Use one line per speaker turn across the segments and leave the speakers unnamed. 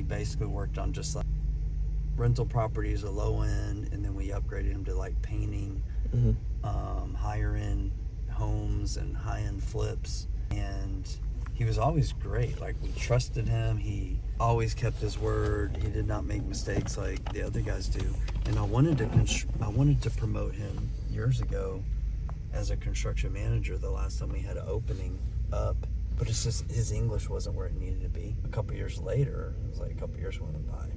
basically worked on just like rental properties, a low end, and then we upgraded him to like painting, higher end homes and high end flips. And he was always great. Like, we trusted him. He always kept his word. He did not make mistakes like the other guys do. And I wanted to promote him years ago as a construction manager the last time we had an opening up. But it's just his English wasn't where it needed to be. A couple years later, it was like a couple years went by,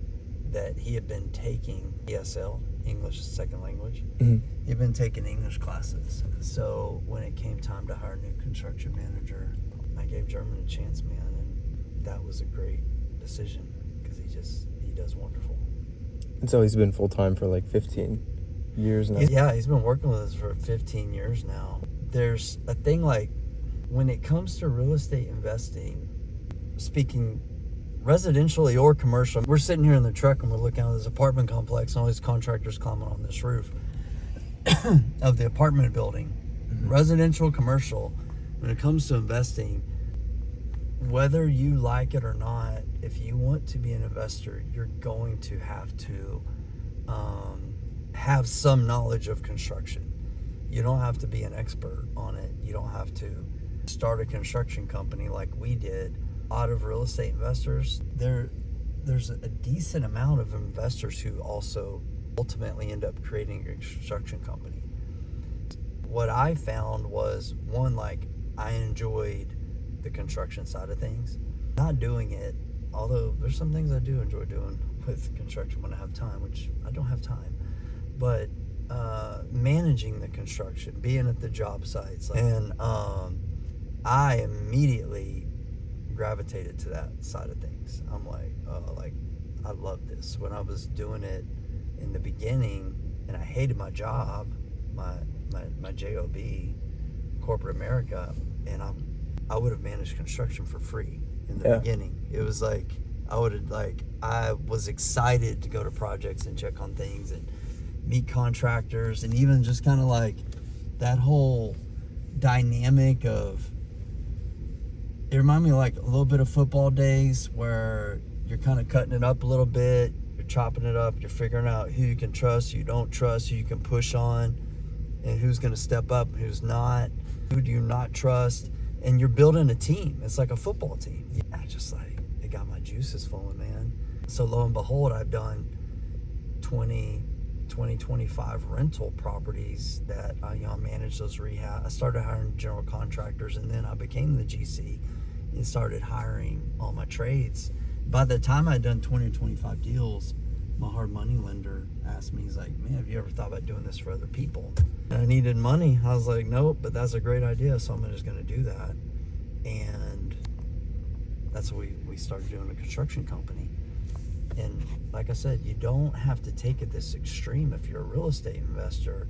that he had been taking ESL, English as a second language. He'd been taking English classes. So when it came time to hire a new construction manager, I gave German a chance, man, and that was a great decision because he does wonderful.
And so he's been full-time for like 15 years now?
He's been working with us for 15 years now. There's a thing like, when it comes to real estate investing, speaking residentially or commercial, we're sitting here in the truck and we're looking at this apartment complex and all these contractors climbing on this roof of the apartment building. Residential, commercial, when it comes to investing, whether you like it or not, if you want to be an investor, you're going to have some knowledge of construction. You don't have to be an expert on it. You don't have to start a construction company like we did. A lot of real estate investors, there's a decent amount of investors who also ultimately end up creating a construction company. What I found was, one, like, I enjoyed the construction side of things. Not doing it, although there's some things I do enjoy doing with construction when I have time, which I don't have time. But managing the construction, being at the job sites, and I immediately gravitated to that side of things. I'm like, I love this. When I was doing it in the beginning, and I hated my job, my job, corporate America, and I would have managed construction for free in the beginning. It was like I was excited to go to projects and check on things and meet contractors, and even just kind of like that whole dynamic of, it reminded me of like a little bit of football days where you're kind of cutting it up a little bit, you're chopping it up, you're figuring out who you can trust, who you don't trust, who you can push on, and who's going to step up, who's not, who do you not trust, and you're building a team. It's like a football team. I just like, it got my juices flowing, man. So lo and behold, I've done 25 rental properties that I manage those rehab. I started hiring general contractors, and then I became the GC and started hiring all my trades. By the time I'd done 20 or 25 deals, my hard money lender asked me, he's like, man, have you ever thought about doing this for other people? And I needed money. I was like, nope, but that's a great idea, so I'm just going to do that. And that's when we started doing a construction company. And like I said, you don't have to take it this extreme if you're a real estate investor.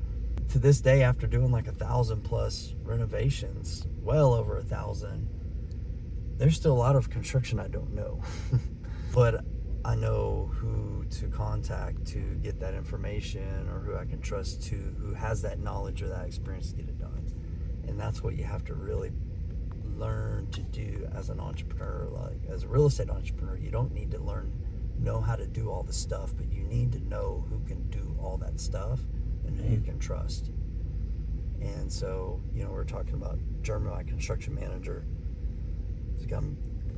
To this day, after doing like 1,000+ renovations, well over 1,000, there's still a lot of construction I don't know. But I know who to contact to get that information, or who I can trust who has that knowledge or that experience to get it done. And that's what you have to really learn to do as an entrepreneur. Like, as a real estate entrepreneur, you don't need to know how to do all the stuff, but you need to know who can do all that stuff and who you can trust. And so, we're talking about Jeremy, my construction manager. He's got a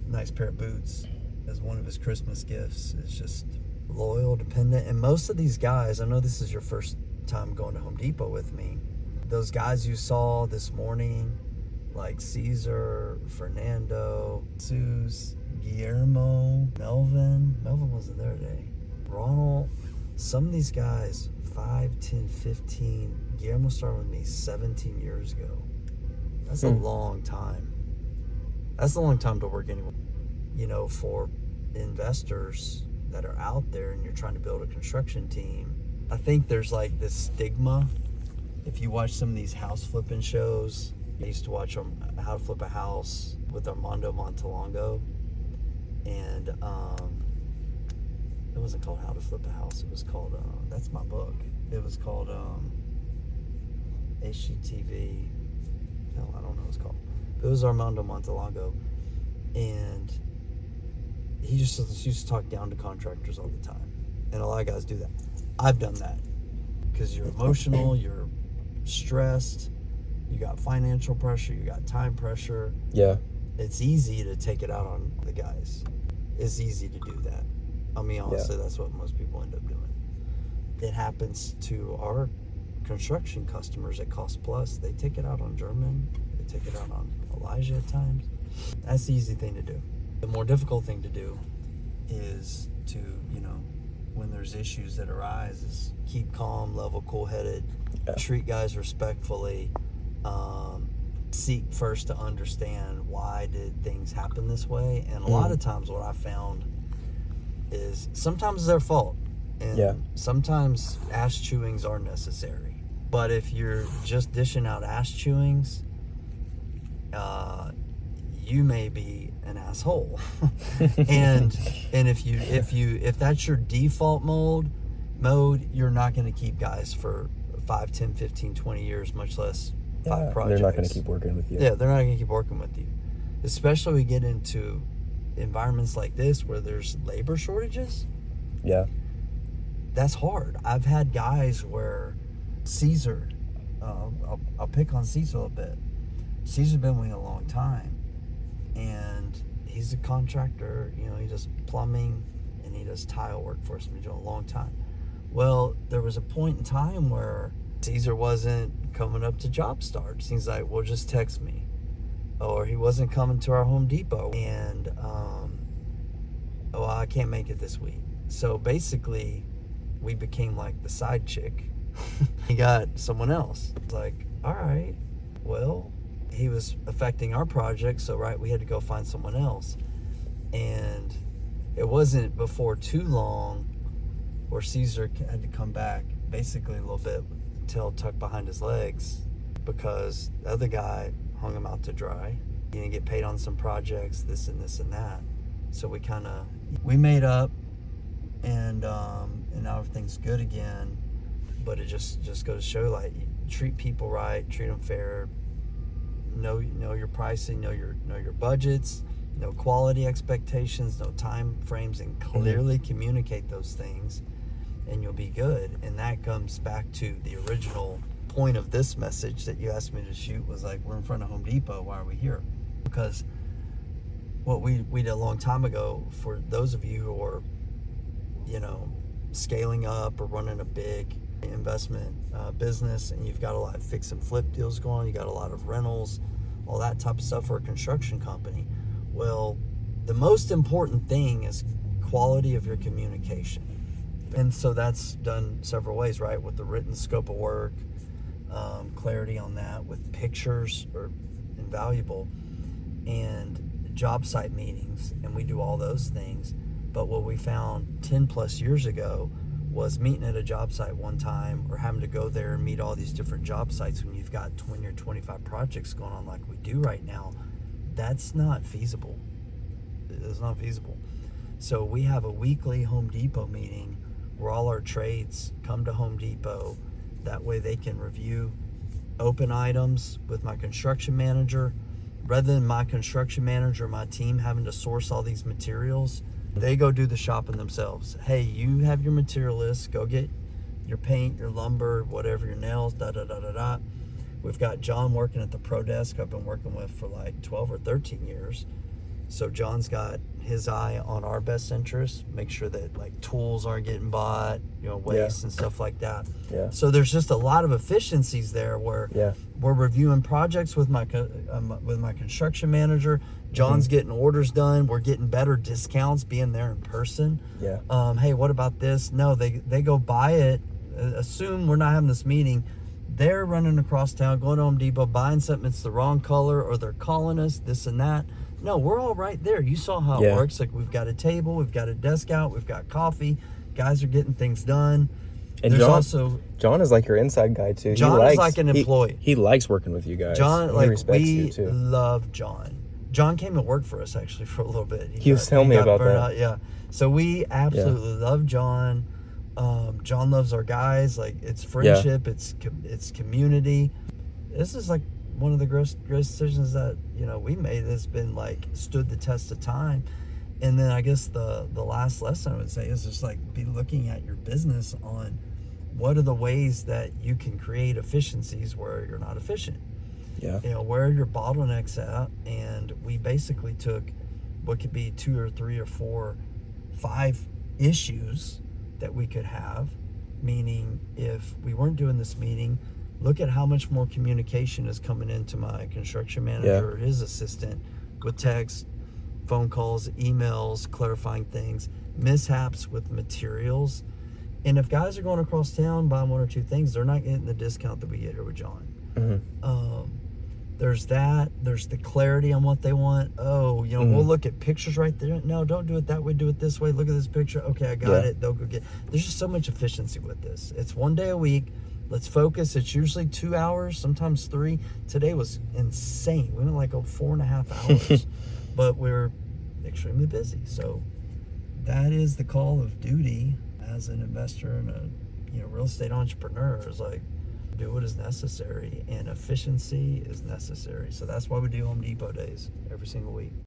nice pair of boots as one of his Christmas gifts. It's just loyal, dependent. And most of these guys, I know this is your first time going to Home Depot with me. Those guys you saw this morning, like Caesar, Fernando, Sus, Guillermo, Melvin wasn't there today, Ronald, some of these guys, 5, 10, 15, Guillermo started with me 17 years ago. That's a long time. That's a long time to work anywhere. For investors that are out there and you're trying to build a construction team, I think there's like this stigma. If you watch some of these house flipping shows, I used to watch them, How to Flip a House with Armando Montalongo. And it wasn't called How to Flip a House. It was called, that's my book. It was called HGTV. No, I don't know what it's called. It was Armando Montalongo. And he just used to talk down to contractors all the time. And a lot of guys do that. I've done that because you're emotional, you're stressed, you got financial pressure, you got time pressure.
Yeah.
It's easy to take it out on the guys. It's easy to do that. I mean, honestly, that's what most people end up doing. It happens to our construction customers at Cost Plus. They take it out on German. They take it out on Elijah at times. That's the easy thing to do. The more difficult thing to do is to, when there's issues that arise, is keep calm, level, cool-headed, treat guys respectfully, seek first to understand why did things happen this way. And a lot of times what I found is sometimes it's their fault. And sometimes ass chewings are necessary. But if you're just dishing out ass chewings, you may be an asshole. and if that's your default mode, you're not going to keep guys for 5, 10, 15, 20 years, much less 5 projects.
They're not going to keep working with you.
Yeah, they're not going to keep working with you. Especially when we get into environments like this where there's labor shortages.
Yeah.
That's hard. I've had guys where Caesar, I'll pick on Caesar a little bit. Caesar's been with me a long time, and he's a contractor. He does plumbing and he does tile work for us. Been doing a long time. Well, there was a point in time where Caesar wasn't coming up to job starts. He's like, "Well, just text me," or he wasn't coming to our Home Depot, and I can't make it this week. So basically, we became like the side chick. He got someone else. It's like, all right, well, he was affecting our project, so we had to go find someone else. And it wasn't before too long where Caesar had to come back basically a little bit, tail tucked behind his legs, because the other guy hung him out to dry. He didn't get paid on some projects, this and this and that. So we made up, and now everything's good again. But it just goes to show, like, you treat people right, treat them fair, know your pricing, know your budgets, know quality expectations, know time frames, and clearly communicate those things, and you'll be good. And that comes back to the original point of this message that you asked me to shoot, was like, we're in front of Home Depot, why are we here? Because what we did a long time ago, for those of you who are scaling up or running a big investment business, and you've got a lot of fix and flip deals going on, you got a lot of rentals, all that type of stuff for a construction company. Well, the most important thing is quality of your communication. And so that's done several ways, right? With the written scope of work, clarity on that, with pictures are invaluable, and job site meetings, and we do all those things. But what we found 10 plus years ago was meeting at a job site one time, or having to go there and meet all these different job sites when you've got 20 or 25 projects going on like we do right now. That's not feasible. It's not feasible. So we have a weekly Home Depot meeting where all our trades come to Home Depot. That way they can review open items with my construction manager. Rather than my construction manager, my team having to source all these materials, they go do the shopping themselves. Hey, you have your material list. Go get your paint, your lumber, whatever, your nails, da-da-da-da-da. We've got John working at the Pro Desk I've been working with for like 12 or 13 years. So John's got his eye on our best interests, make sure that like tools aren't getting bought, waste and stuff like that.
Yeah.
So there's just a lot of efficiencies there where we're reviewing projects with my construction manager. John's getting orders done. We're getting better discounts being there in person.
Yeah.
Hey, what about this? No, they go buy it. Assume we're not having this meeting. They're running across town, going to Home Depot, buying something that's the wrong color, or they're calling us, this and that. No, we're all right there. You saw how it works. Like, we've got a table, we've got a desk out, we've got coffee. Guys are getting things done.
And John is like your inside guy too.
John is like an employee.
He likes working with you guys.
John,
he respects you too.
Love John. John came to work for us actually for a little bit.
He was telling me about that.
Yeah. So we absolutely love John. John loves our guys. Like, it's friendship, it's community. This is like one of the greatest decisions that we made. That's been like stood the test of time, And then I guess the last lesson I would say is just like be looking at your business on what are the ways that you can create efficiencies where you're not efficient.
Yeah.
You know, where are your bottlenecks at? And we basically took what could be 2 or 3 or 4, 5 issues that we could have, meaning if we weren't doing this meeting, look at how much more communication is coming into my construction manager or his assistant with text, phone calls, emails, clarifying things, mishaps with materials. And if guys are going across town buying 1 or 2 things, they're not getting the discount that we get here with John. There's that. There's the clarity on what they want. Oh, you know, we'll look at pictures right there. No, don't do it that way. Do it this way. Look at this picture. Okay, I got it. They'll go get. There's just so much efficiency with this. It's 1 day a week. Let's focus. It's usually 2 hours, sometimes 3. Today was insane. We went like 4.5 hours, but we're extremely busy. So that is the call of duty as an investor and a real estate entrepreneur. Is like, do what is necessary, and efficiency is necessary. So that's why we do Home Depot days every single week.